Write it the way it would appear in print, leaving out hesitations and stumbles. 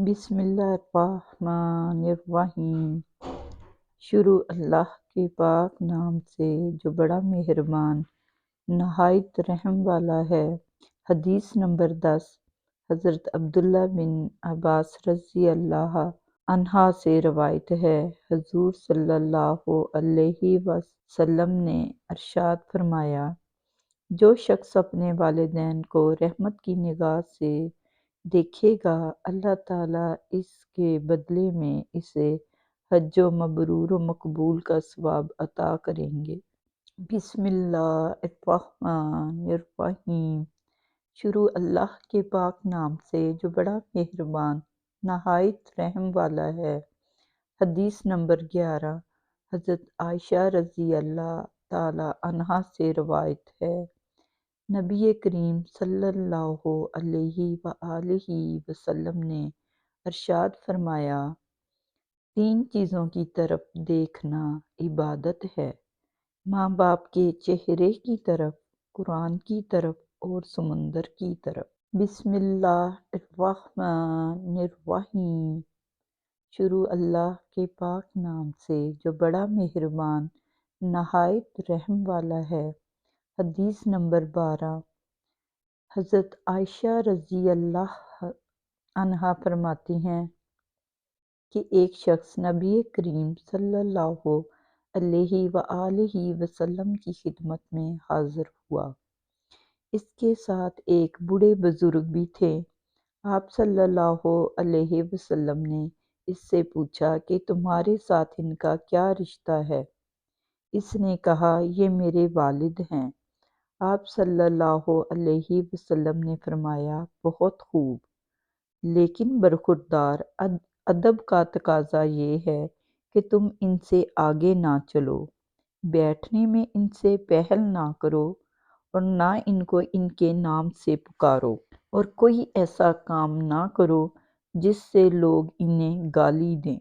بسم اللہ الرحمن الرحیم۔ شروع اللہ کے پاک نام سے جو بڑا مہربان نہایت رحم والا ہے۔ حدیث نمبر 10۔ حضرت عبداللہ بن عباس رضی اللہ عنہ سے روایت ہے، حضور صلی اللہ علیہ وسلم نے ارشاد فرمایا، جو شخص اپنے والدین کو رحمت کی نگاہ سے دیکھے گا، اللہ تعالیٰ اس کے بدلے میں اسے حج مبرور و مقبول کا ثواب عطا کریں گے۔ بسم اللہ الرحمن الرحیم۔ شروع اللہ کے پاک نام سے جو بڑا مہربان نہایت رحم والا ہے۔ حدیث نمبر 11۔ حضرت عائشہ رضی اللہ تعالی عنہا سے روایت ہے، نبی کریم صلی اللہ علیہ وآلہ وسلم نے ارشاد فرمایا، تین چیزوں کی طرف دیکھنا عبادت ہے، ماں باپ کے چہرے کی طرف، قرآن کی طرف اور سمندر کی طرف۔ بسم اللہ الرحمن الرحیم۔ شروع اللہ کے پاک نام سے جو بڑا مہربان نہایت رحم والا ہے۔ حدیث نمبر 12۔ حضرت عائشہ رضی اللہ عنہا فرماتی ہیں کہ ایک شخص نبی کریم صلی اللہ علیہ وآلہ وسلم کی خدمت میں حاضر ہوا۔ اس کے ساتھ ایک بوڑھے بزرگ بھی تھے۔ آپ صلی اللہ علیہ وسلم نے اس سے پوچھا کہ تمہارے ساتھ ان کا کیا رشتہ ہے؟ اس نے کہا، یہ میرے والد ہیں۔ آپ صلی اللہ علیہ وسلم نے فرمایا، بہت خوب، لیکن برخوردار، ادب کا تقاضا یہ ہے کہ تم ان سے آگے نہ چلو، بیٹھنے میں ان سے پہل نہ کرو اور نہ ان کو ان کے نام سے پکارو، اور کوئی ایسا کام نہ کرو جس سے لوگ انہیں گالی دیں۔